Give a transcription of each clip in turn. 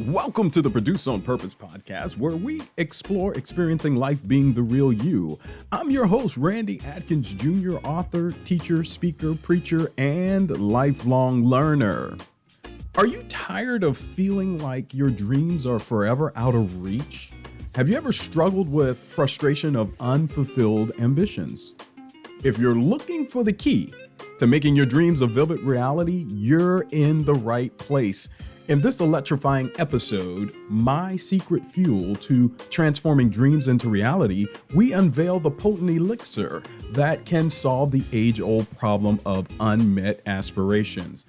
Welcome to the Produce on Purpose podcast, where we explore experiencing life being the real you. I'm your host, Randy Atkins Jr., author, teacher, speaker, preacher, and lifelong learner. Are you tired of feeling like your dreams are forever out of reach? Have you ever struggled with frustration of unfulfilled ambitions? If you're looking for the key to making your dreams a vivid reality, you're in the right place. In this electrifying episode, My Secret Fuel to Transforming Dreams into Reality, we unveil the potent elixir that can solve the age-old problem of unmet aspirations.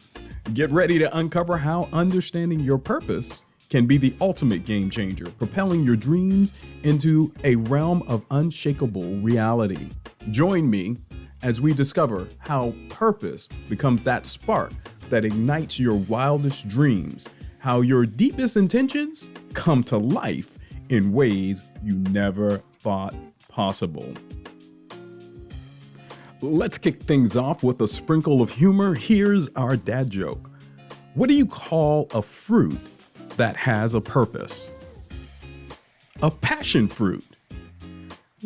Get ready to uncover how understanding your purpose can be the ultimate game changer, propelling your dreams into a realm of unshakable reality. Join me as we discover how purpose becomes that spark that ignites your wildest dreams, how your deepest intentions come to life in ways you never thought possible. Let's kick things off with a sprinkle of humor. Here's our dad joke. What do you call a fruit that has a purpose? A passion fruit.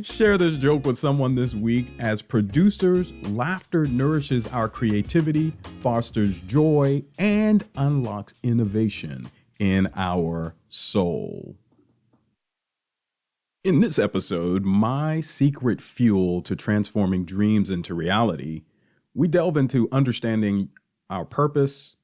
Share this joke with someone this week. As producers, laughter nourishes our creativity, fosters joy, and unlocks innovation in our soul. In this episode, My Secret Fuel to Transforming Dreams into Reality, we delve into understanding our purpose,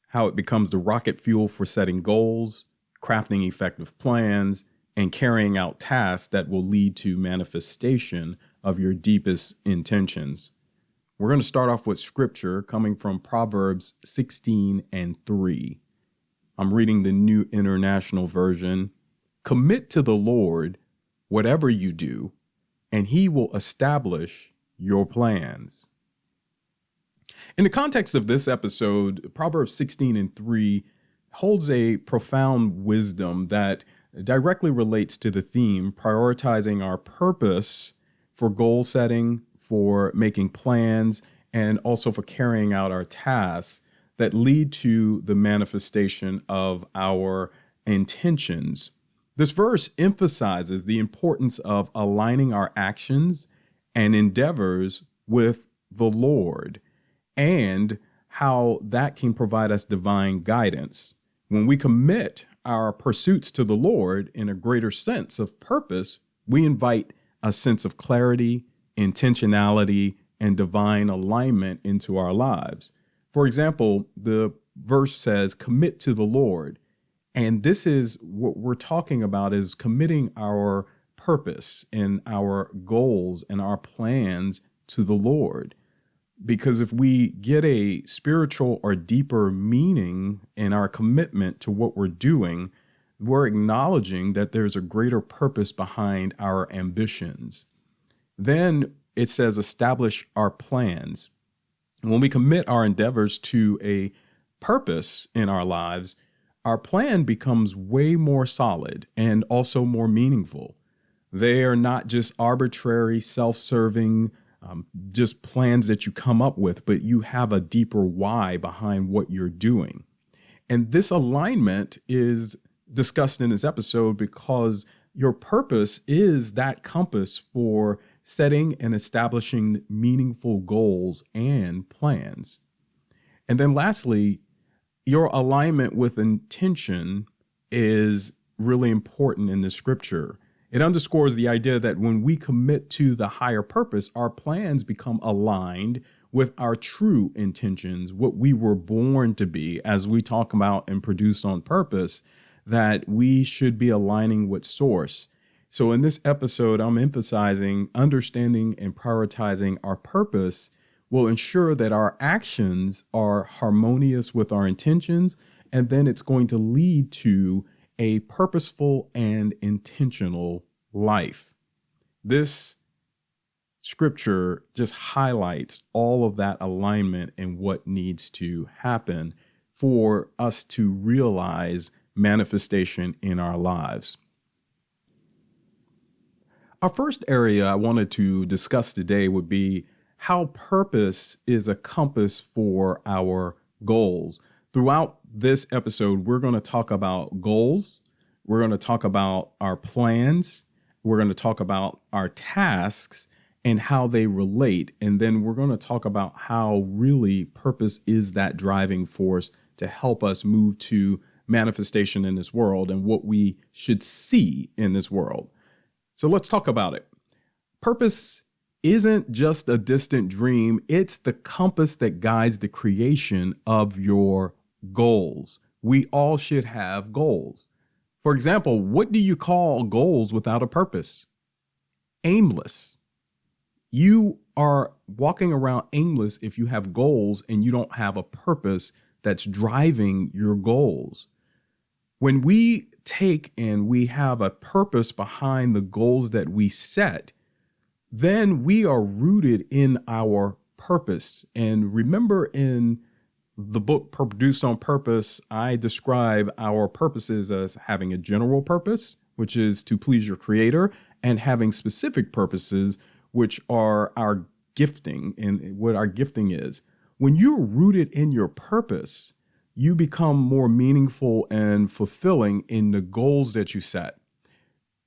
how it becomes the rocket fuel for setting goals, crafting effective plans, and carrying out tasks that will lead to manifestation of your deepest intentions. We're going to start off with scripture coming from Proverbs 16:3. I'm reading the New International Version. Commit to the Lord whatever you do, and he will establish your plans. In the context of this episode, Proverbs 16:3 holds a profound wisdom that directly relates to the theme, prioritizing our purpose for goal setting, for making plans, and also for carrying out our tasks that lead to the manifestation of our intentions. This verse emphasizes the importance of aligning our actions and endeavors with the Lord, and how that can provide us divine guidance. When we commit our pursuits to the Lord in a greater sense of purpose, we invite a sense of clarity, intentionality, and divine alignment into our lives. For example, the verse says, commit to the Lord. And this is what we're talking about, is committing our purpose and our goals and our plans to the Lord. Because if we get a spiritual or deeper meaning in our commitment to what we're doing, we're acknowledging that there's a greater purpose behind our ambitions. Then it says, establish our plans. When we commit our endeavors to a purpose in our lives, our plan becomes way more solid and also more meaningful. They are not just arbitrary, self-serving, just plans that you come up with, but you have a deeper why behind what you're doing. And this alignment is discussed in this episode because your purpose is that compass for setting and establishing meaningful goals and plans. And then lastly, your alignment with intention is really important in the scripture. It underscores the idea that when we commit to the higher purpose, our plans become aligned with our true intentions, what we were born to be, as we talk about and produce on purpose, that we should be aligning with source. So in this episode, I'm emphasizing understanding and prioritizing our purpose will ensure that our actions are harmonious with our intentions, and then it's going to lead to a purposeful and intentional life. This scripture just highlights all of that alignment and what needs to happen for us to realize manifestation in our lives. Our first area I wanted to discuss today would be how purpose is a compass for our goals. Throughout this episode, we're going to talk about goals. We're going to talk about our plans. We're going to talk about our tasks and how they relate. And then we're going to talk about how really purpose is that driving force to help us move to manifestation in this world and what we should see in this world. So let's talk about it. Purpose isn't just a distant dream. It's the compass that guides the creation of your goals. We all should have goals. For example, what do you call goals without a purpose? Aimless. You are walking around aimless if you have goals and you don't have a purpose that's driving your goals. When we take and we have a purpose behind the goals that we set, then we are rooted in our purpose. And remember, in the book Produced on Purpose, I describe our purposes as having a general purpose, which is to please your creator, and having specific purposes, which are our gifting and what our gifting is. When you're rooted in your purpose, you become more meaningful and fulfilling in the goals that you set.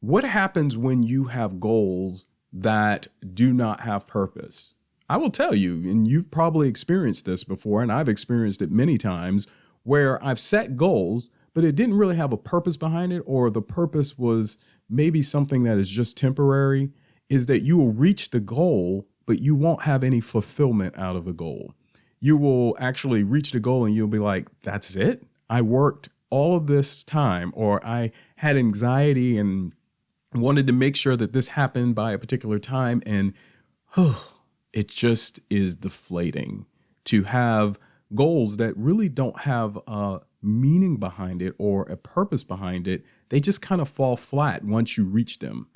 What happens when you have goals that do not have purpose? I will tell you, and you've probably experienced this before, and I've experienced it many times, where I've set goals, but it didn't really have a purpose behind it, or the purpose was maybe something that is just temporary, is that you will reach the goal, but you won't have any fulfillment out of the goal. You will actually reach the goal and you'll be like, that's it? I worked all of this time, or I had anxiety and wanted to make sure that this happened by a particular time, and it just is deflating to have goals that really don't have a meaning behind it or a purpose behind it. They just kind of fall flat once you reach them.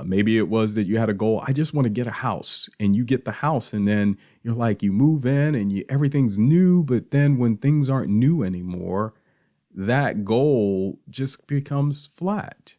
Maybe it was that you had a goal, I just want to get a house, and you get the house, and then you're like, you move in and everything's new. But then when things aren't new anymore, that goal just becomes flat.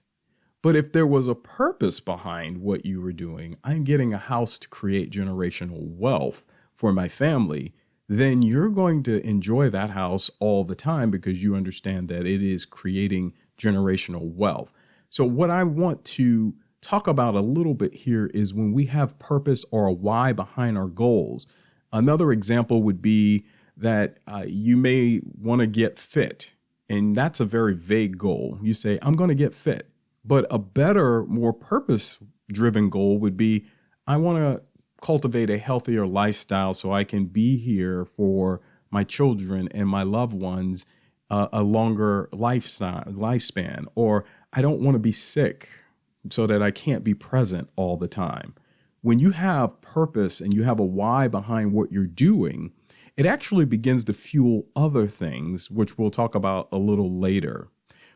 But if there was a purpose behind what you were doing, I'm getting a house to create generational wealth for my family, then you're going to enjoy that house all the time because you understand that it is creating generational wealth. So what I want to talk about a little bit here is when we have purpose or a why behind our goals. Another example would be that you may want to get fit, and that's a very vague goal. You say, I'm going to get fit. But a better, more purpose-driven goal would be, I want to cultivate a healthier lifestyle so I can be here for my children and my loved ones a longer lifespan. Or I don't want to be sick so that I can't be present all the time. When you have purpose and you have a why behind what you're doing, it actually begins to fuel other things, which we'll talk about a little later.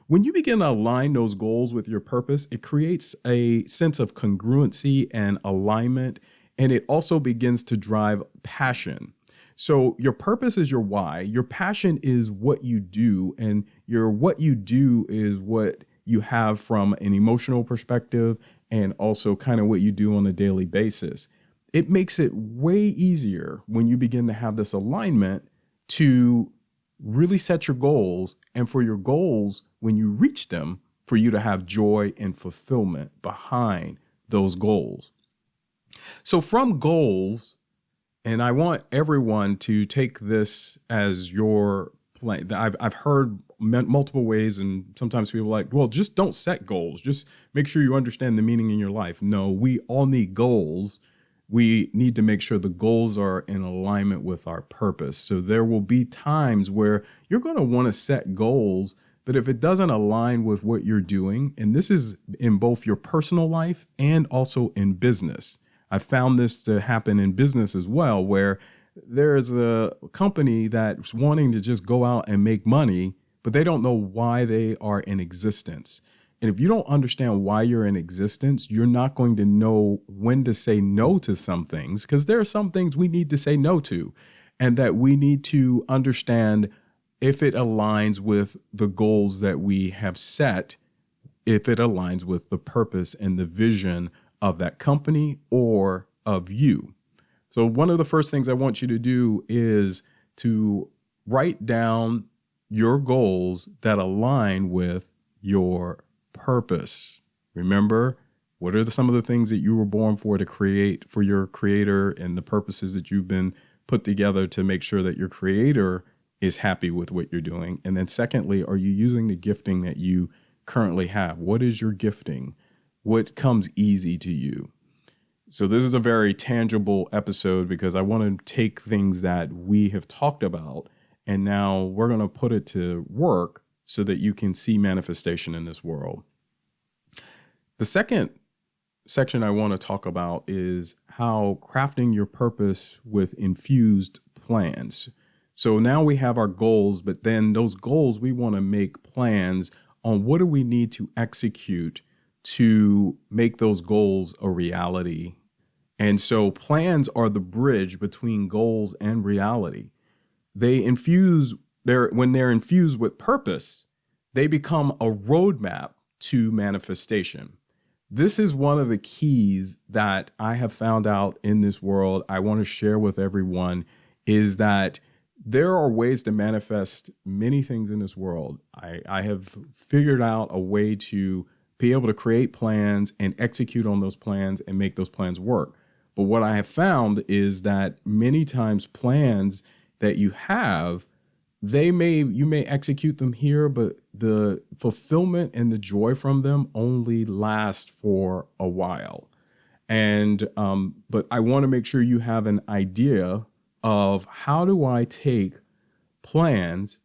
When you begin to align those goals with your purpose, it creates a sense of congruency and alignment, and it also begins to drive passion. So your purpose is your why, your passion is what you do, and your what you do is what you have from an emotional perspective and also kind of what you do on a daily basis. It makes it way easier when you begin to have this alignment to really set your goals, and for your goals, when you reach them, for you to have joy and fulfillment behind those goals. So from goals, and I want everyone to take this as your plan. I've heard multiple ways, and sometimes people are like, well, just don't set goals. Just make sure you understand the meaning in your life. No, we all need goals. We need to make sure the goals are in alignment with our purpose. So there will be times where you're going to want to set goals, but if it doesn't align with what you're doing, and this is in both your personal life and also in business. I found this to happen in business as well, where there's a company that's wanting to just go out and make money, but they don't know why they are in existence. And if you don't understand why you're in existence, you're not going to know when to say no to some things, because there are some things we need to say no to, and that we need to understand if it aligns with the goals that we have set, if it aligns with the purpose and the vision of that company or of you. So one of the first things I want you to do is to write down your goals that align with your purpose. Remember, what are some of the things that you were born for to create for your creator, and the purposes that you've been put together to make sure that your creator is happy with what you're doing? And then secondly, are you using the gifting that you currently have? What is your gifting? What comes easy to you? So this is a very tangible episode because I want to take things that we have talked about and now we're going to put it to work so that you can see manifestation in this world. The second section I want to talk about is how crafting your purpose with infused plans. So now we have our goals, but then those goals, we want to make plans on what do we need to execute to make those goals a reality. And so plans are the bridge between goals and reality. When they're infused with purpose, they become a roadmap to manifestation. This is one of the keys that I have found out in this world. I want to share with everyone is that there are ways to manifest many things in this world. I have figured out a way to be able to create plans and execute on those plans and make those plans work. But what I have found is that many times plans that you have, you may execute them here, but the fulfillment and the joy from them only last for a while. And but I want to make sure you have an idea of how do I take plans,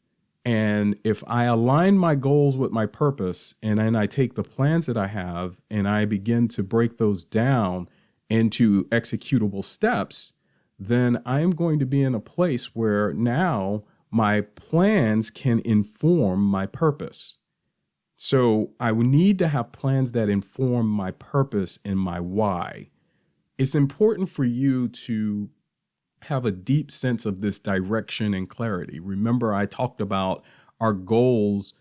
and if I align my goals with my purpose, and then I take the plans that I have and I begin to break those down into executable steps, then I'm going to be in a place where now my plans can inform my purpose. So I need to have plans that inform my purpose and my why. It's important for you to have a deep sense of this direction and clarity. Remember, I talked about our goals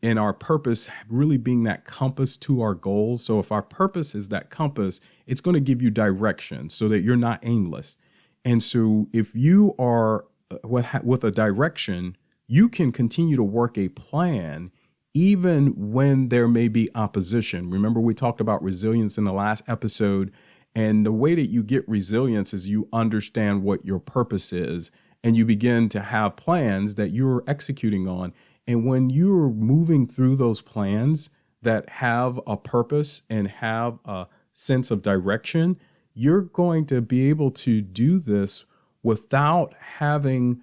and our purpose really being that compass to our goals. So if our purpose is that compass, it's going to give you direction so that you're not aimless. And so if you are with a direction, you can continue to work a plan even when there may be opposition. Remember, we talked about resilience in the last episode. And the way that you get resilience is you understand what your purpose is, and you begin to have plans that you're executing on. And when you're moving through those plans that have a purpose and have a sense of direction, you're going to be able to do this without having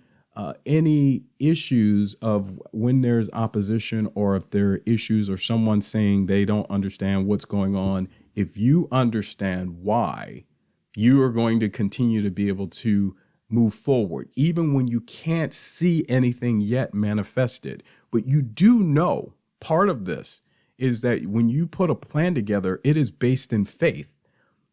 any issues of when there's opposition, or if there are issues or someone saying they don't understand what's going on. If you understand why, you are going to continue to be able to move forward, even when you can't see anything yet manifested. But you do know part of this is that when you put a plan together, it is based in faith.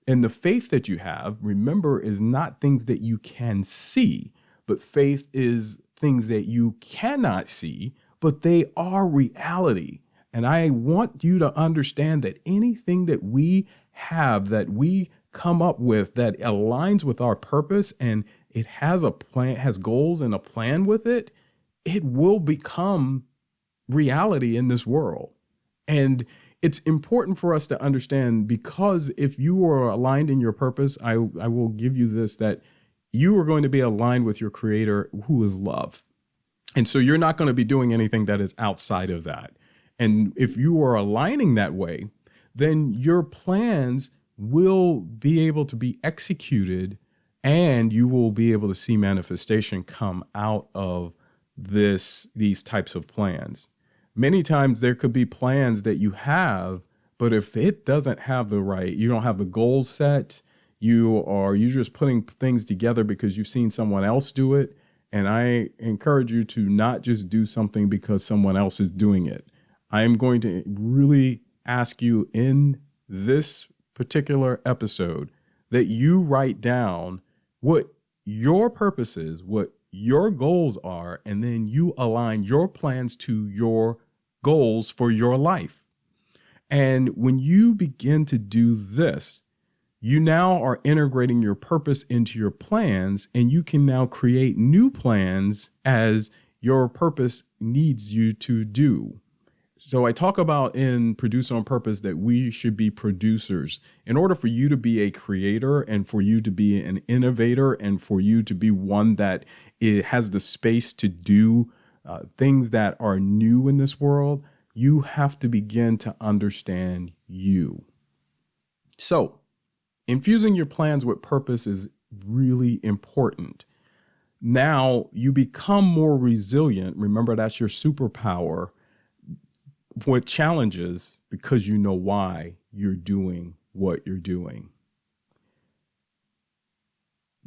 And the faith that you have, remember, is not things that you can see, but faith is things that you cannot see, but they are reality. And I want you to understand that anything that we have, that we come up with, that aligns with our purpose and it has a plan, has goals and a plan with it, it will become reality in this world. And it's important for us to understand, because if you are aligned in your purpose, I will give you this, that you are going to be aligned with your creator, who is love. And so you're not going to be doing anything that is outside of that. And if you are aligning that way, then your plans will be able to be executed, and you will be able to see manifestation come out of these types of plans. Many times there could be plans that you have, but if it doesn't have you don't have the goals set, you're just putting things together because you've seen someone else do it. And I encourage you to not just do something because someone else is doing it. I am going to really ask you in this particular episode that you write down what your purpose is, what your goals are, and then you align your plans to your goals for your life. And when you begin to do this, you now are integrating your purpose into your plans, and you can now create new plans as your purpose needs you to do. So I talk about in Produce on Purpose that we should be producers. In order for you to be a creator and for you to be an innovator and for you to be one that has the space to do things that are new in this world, you have to begin to understand you. So infusing your plans with purpose is really important. Now you become more resilient. Remember, that's your superpower with challenges because you know why you're doing what you're doing.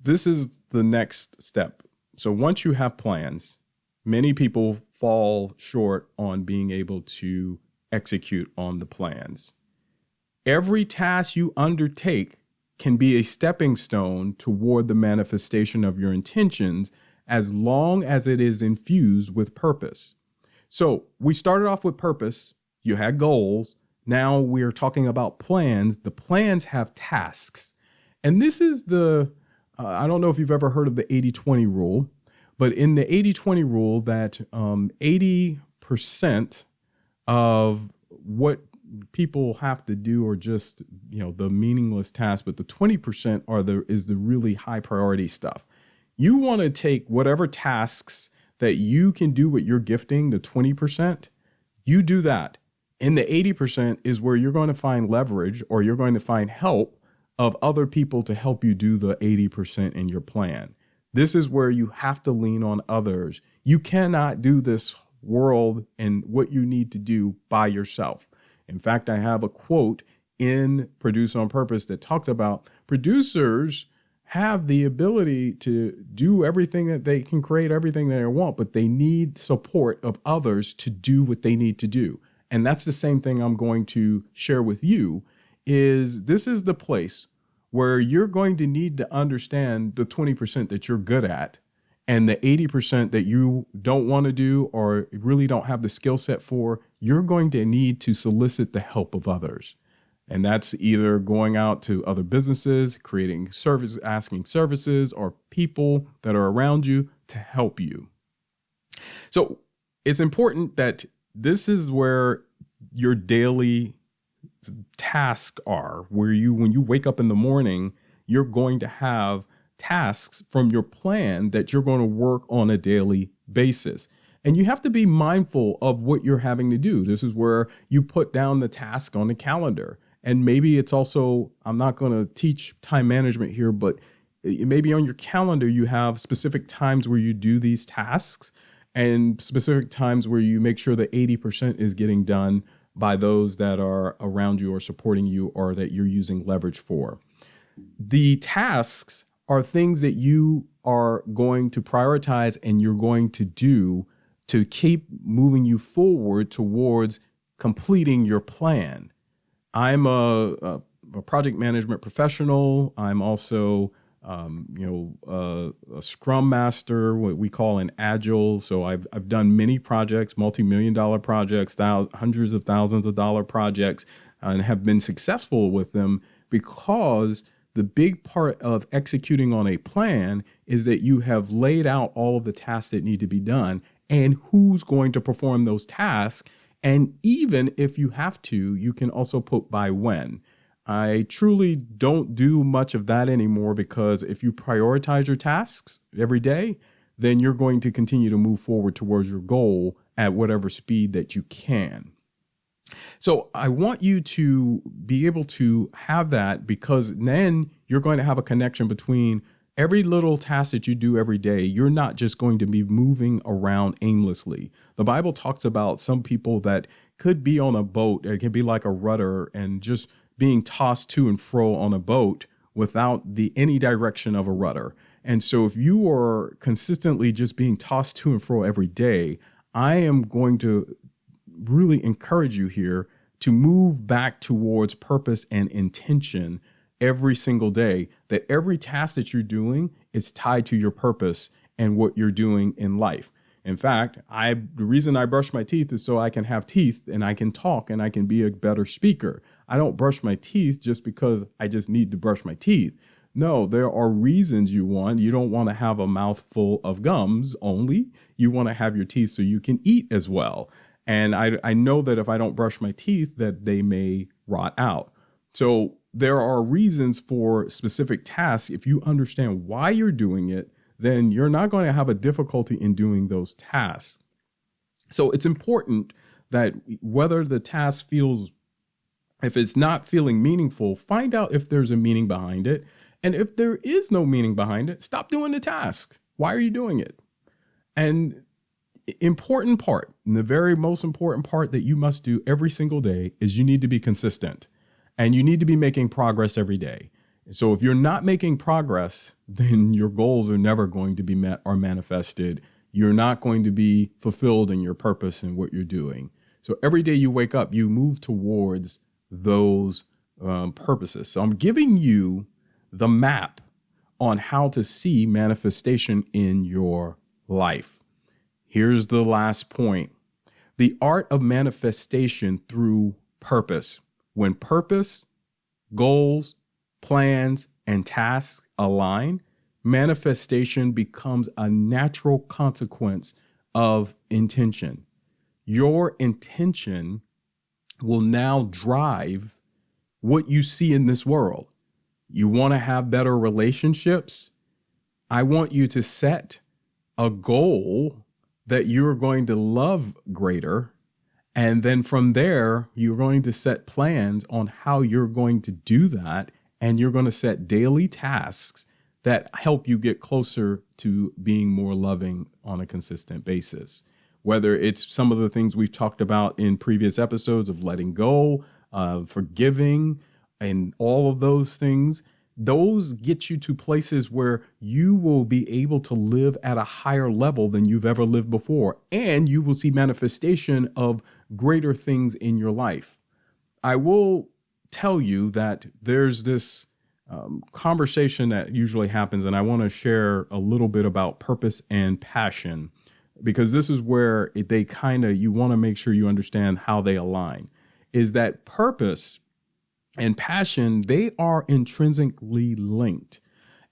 This is the next step. So once you have plans, many people fall short on being able to execute on the plans. Every task you undertake can be a stepping stone toward the manifestation of your intentions as long as it is infused with purpose. So we started off with purpose. You had goals. Now we're talking about plans. The plans have tasks. And this is I don't know if you've ever heard of the 80-20 rule, but in the 80-20 rule that 80% of what people have to do are just, the meaningless tasks, but the 20% is the really high priority stuff. You want to take whatever tasks that you can do with your gifting, the 20%, you do that. And the 80% is where you're going to find leverage or you're going to find help of other people to help you do the 80% in your plan. This is where you have to lean on others. You cannot do this world and what you need to do by yourself. In fact, I have a quote in Produce on Purpose that talks about producers have the ability to do everything that they can, create everything that they want, but they need support of others to do what they need to do. And that's the same thing I'm going to share with you is this is the place where you're going to need to understand the 20% that you're good at and the 80% that you don't want to do or really don't have the skill set for. You're going to need to solicit the help of others. And that's either going out to other businesses, creating services, asking services, or people that are around you to help you. So it's important that this is where your daily tasks are, where when you wake up in the morning, you're going to have tasks from your plan that you're going to work on a daily basis. And you have to be mindful of what you're having to do. This is where you put down the task on the calendar. And maybe it's also, I'm not going to teach time management here, but maybe on your calendar, you have specific times where you do these tasks and specific times where you make sure that 80% is getting done by those that are around you or supporting you or that you're using leverage for. The tasks are things that you are going to prioritize and you're going to do to keep moving you forward towards completing your plan. I'm a project management professional. I'm also, a Scrum Master, what we call an Agile. So I've done many projects, multi-million-dollar projects, hundreds of thousands of dollar projects, and have been successful with them because the big part of executing on a plan is that you have laid out all of the tasks that need to be done and who's going to perform those tasks. And even if you have to, you can also put by when. I truly don't do much of that anymore because if you prioritize your tasks every day, then you're going to continue to move forward towards your goal at whatever speed that you can. So I want you to be able to have that because then you're going to have a connection between every little task that you do every day. You're not just going to be moving around aimlessly. The Bible talks about some people that could be on a boat. It can be like a rudder and just being tossed to and fro on a boat without any direction of a rudder. And so if you are consistently just being tossed to and fro every day, I am going to really encourage you here to move back towards purpose and intention every single day, that every task that you're doing is tied to your purpose and what you're doing in life. In fact, the reason I brush my teeth is so I can have teeth and I can talk and I can be a better speaker. I don't brush my teeth just because I just need to brush my teeth. No, there are reasons you want. You don't want to have a mouthful of gums only. You want to have your teeth so you can eat as well. And I know that if I don't brush my teeth, that they may rot out. So there are reasons for specific tasks. If you understand why you're doing it, then you're not going to have a difficulty in doing those tasks. So it's important that whether the task feels, if it's not feeling meaningful, find out if there's a meaning behind it. And if there is no meaning behind it, stop doing the task. Why are you doing it? And important part, and the very most important part that you must do every single day is you need to be consistent and you need to be making progress every day. So if you're not making progress, then your goals are never going to be met or manifested. You're not going to be fulfilled in your purpose and what you're doing. So every day you wake up, you move towards those purposes. So I'm giving you the map on how to see manifestation in your life. Here's the last point. The art of manifestation through purpose. When purpose, goals, plans, and tasks align, manifestation becomes a natural consequence of intention. Your intention will now drive what you see in this world. You want to have better relationships? I want you to set a goal that you're going to love greater. And then from there, you're going to set plans on how you're going to do that. And you're going to set daily tasks that help you get closer to being more loving on a consistent basis. Whether it's some of the things we've talked about in previous episodes of letting go, forgiving, and all of those things, those get you to places where you will be able to live at a higher level than you've ever lived before. And you will see manifestation of greater things in your life. I will tell you that there's this conversation that usually happens, and I want to share a little bit about purpose and passion, because this is where you want to make sure you understand how they align, is that purpose and passion, they are intrinsically linked,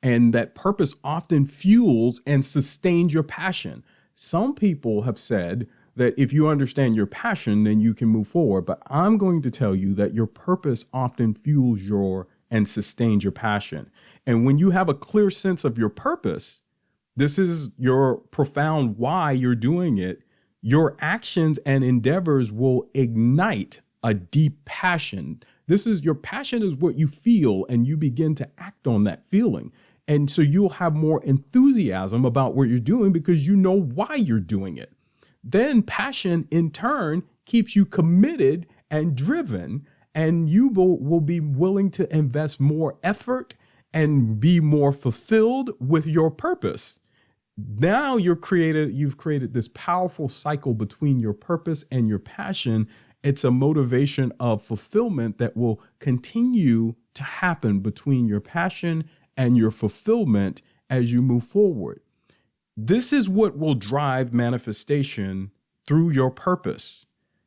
and that purpose often fuels and sustains your passion. Some people have said that if you understand your passion, then you can move forward. But I'm going to tell you that your purpose often fuels and sustains your passion. And when you have a clear sense of your purpose, this is your profound why you're doing it, your actions and endeavors will ignite a deep passion. Your passion is what you feel, and you begin to act on that feeling. And so you'll have more enthusiasm about what you're doing because you know why you're doing it. Then passion in turn keeps you committed and driven, and you will be willing to invest more effort and be more fulfilled with your purpose. Now you've created this powerful cycle between your purpose and your passion. It's a motivation of fulfillment that will continue to happen between your passion and your fulfillment as you move forward. This is what will drive manifestation through your purpose.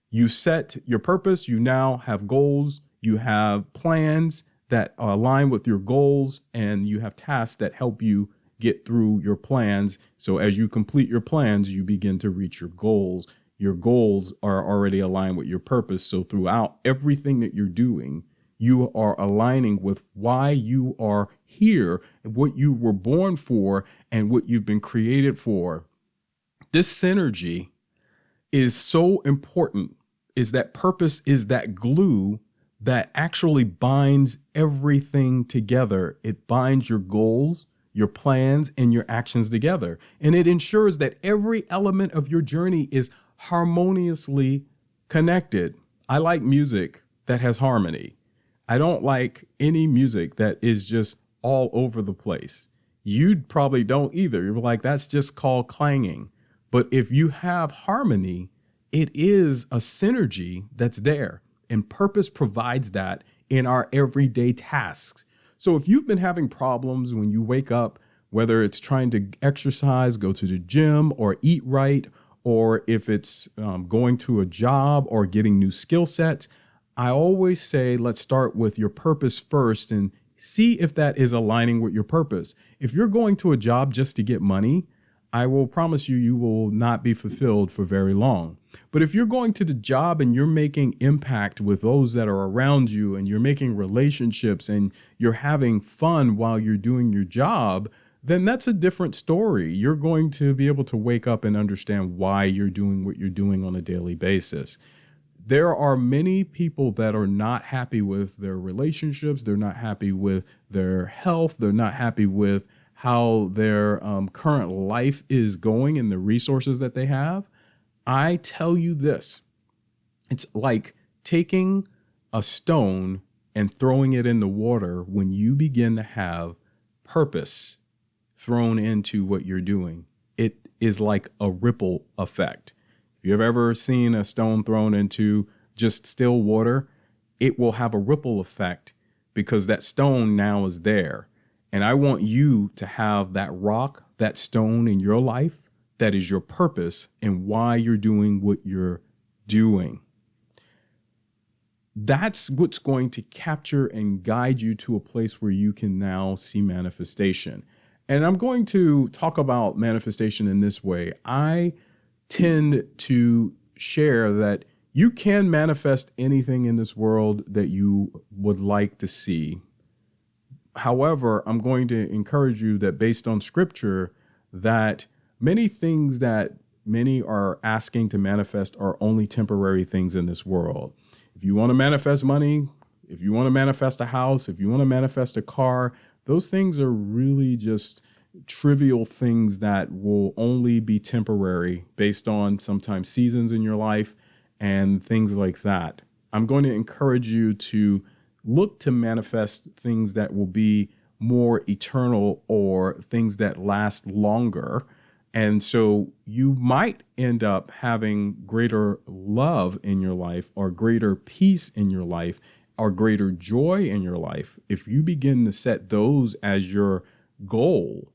You set your purpose, you now have goals, you have plans that align with your goals, and you have tasks that help you get through your plans. So as you complete your plans, you begin to reach your goals. Your goals are already aligned with your purpose. So throughout everything that you're doing, you are aligning with why you are here, and what you were born for, and what you've been created for. This synergy is so important, is that purpose is that glue that actually binds everything together. It binds your goals, your plans, and your actions together. And it ensures that every element of your journey is harmoniously connected. I like music that has harmony. I don't like any music that is just all over the place. You probably don't either. You're like, that's just called clanging. But if you have harmony, it is a synergy that's there. And purpose provides that in our everyday tasks. So if you've been having problems when you wake up, whether it's trying to exercise, go to the gym, or eat right, or if it's going to a job or getting new skill sets, I always say, let's start with your purpose first. And See if that is aligning with your purpose. If you're going to a job just to get money, I will promise you, you will not be fulfilled for very long. But if you're going to the job and you're making impact with those that are around you, and you're making relationships, and you're having fun while you're doing your job, then that's a different story. You're going to be able to wake up and understand why you're doing what you're doing on a daily basis. There are many people that are not happy with their relationships. They're not happy with their health. They're not happy with how their current life is going and the resources that they have. I tell you this, it's like taking a stone and throwing it in the water when you begin to have purpose thrown into what you're doing. It is like a ripple effect. If you've ever seen a stone thrown into just still water, it will have a ripple effect because that stone now is there. And I want you to have that rock, that stone in your life that is your purpose and why you're doing what you're doing. That's what's going to capture and guide you to a place where you can now see manifestation. And I'm going to talk about manifestation in this way. I tend to share that you can manifest anything in this world that you would like to see. However, I'm going to encourage you that based on scripture, that many things that many are asking to manifest are only temporary things in this world. If you want to manifest money, if you want to manifest a house, if you want to manifest a car, those things are really just trivial things that will only be temporary based on sometimes seasons in your life and things like that. I'm going to encourage you to look to manifest things that will be more eternal or things that last longer. And so you might end up having greater love in your life or greater peace in your life or greater joy in your life. If you begin to set those as your goal,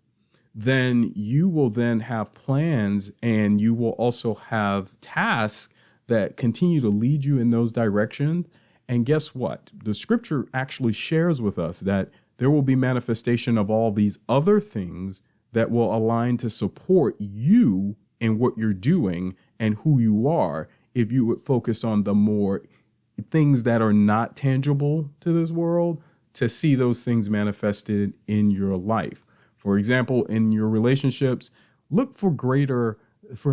then you will then have plans and you will also have tasks that continue to lead you in those directions. And guess what? The scripture actually shares with us that there will be manifestation of all these other things that will align to support you in what you're doing and who you are if you would focus on the more things that are not tangible to this world to see those things manifested in your life. For example, in your relationships, look for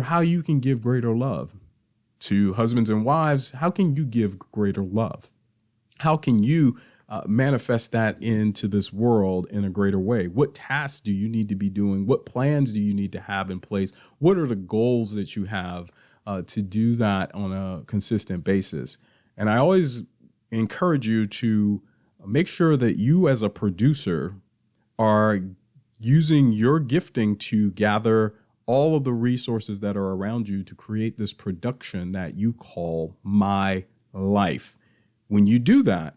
how you can give greater love. To husbands and wives, how can you give greater love? How can you manifest that into this world in a greater way? What tasks do you need to be doing? What plans do you need to have in place? What are the goals that you have to do that on a consistent basis? And I always encourage you to make sure that you as a producer are using your gifting to gather all of the resources that are around you to create this production that you call my life. When you do that,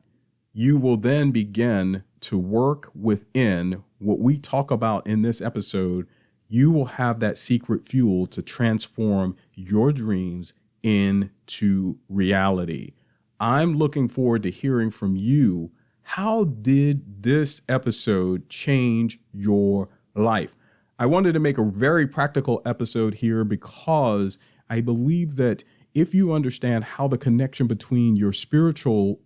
you will then begin to work within what we talk about in this episode. You will have that secret fuel to transform your dreams into reality. I'm looking forward to hearing from you. How did this episode change your life? I wanted to make a very practical episode here because I believe that if you understand how the connection between your spiritual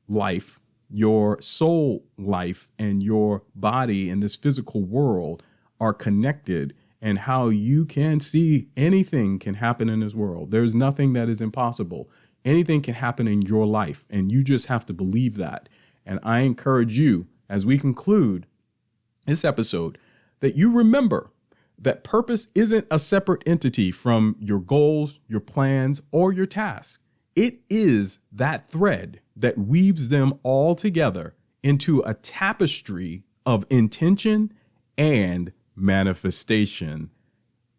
life, your soul life, and your body in this physical world are connected and how you can see anything can happen in this world. There's nothing that is impossible. Anything can happen in your life, and you just have to believe that. And I encourage you, as we conclude this episode, that you remember that purpose isn't a separate entity from your goals, your plans, or your tasks. It is that thread that weaves them all together into a tapestry of intention and manifestation.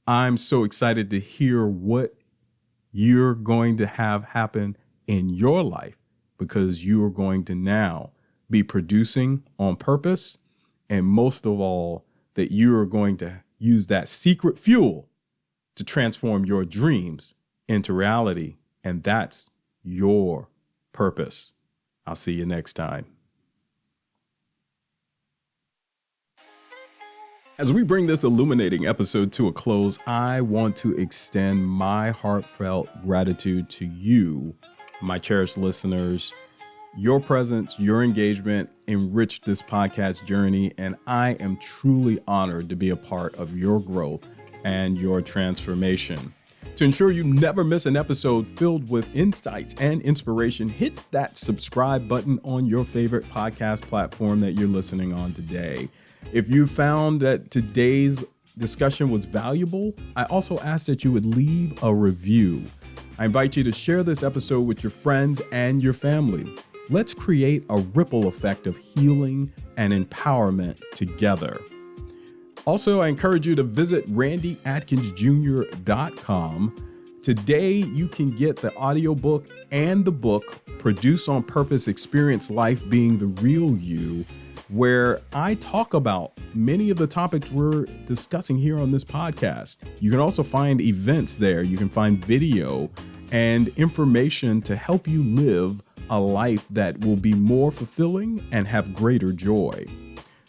I'm so excited to hear what you're going to have happen in your life because you are going to now be producing on purpose. And most of all, that you are going to use that secret fuel to transform your dreams into reality. And that's your purpose. I'll see you next time. As we bring this illuminating episode to a close, I want to extend my heartfelt gratitude to you, my cherished listeners. Your presence, your engagement enriched this podcast journey, and I am truly honored to be a part of your growth and your transformation. To ensure you never miss an episode filled with insights and inspiration, hit that subscribe button on your favorite podcast platform that you're listening on today. If you found that today's discussion was valuable, I also ask that you would leave a review. I invite you to share this episode with your friends and your family. Let's create a ripple effect of healing and empowerment together. Also, I encourage you to visit randyatkinsjr.com. Today, you can get the audiobook and the book, Produce on Purpose, Experience Life Being the Real You, where I talk about many of the topics we're discussing here on this podcast. You can also find events there. You can find video and information to help you live a life that will be more fulfilling and have greater joy.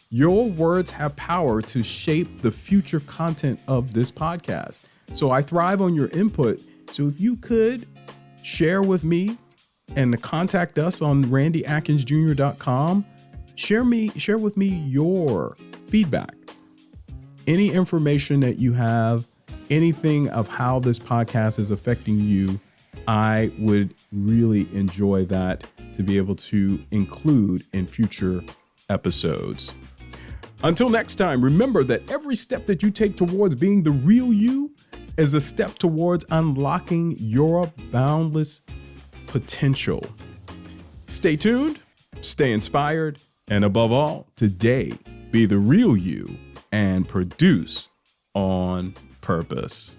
Your words have power to shape the future content of this podcast. So I thrive on your input. So if you could share with me and contact us on randyatkinsjr.com, share with me your feedback, any information that you have, anything of how this podcast is affecting you. I would really enjoy that to be able to include in future episodes. Until next time, remember that every step that you take towards being the real you is a step towards unlocking your boundless potential. Stay tuned, stay inspired, and above all, today, be the real you and produce on purpose.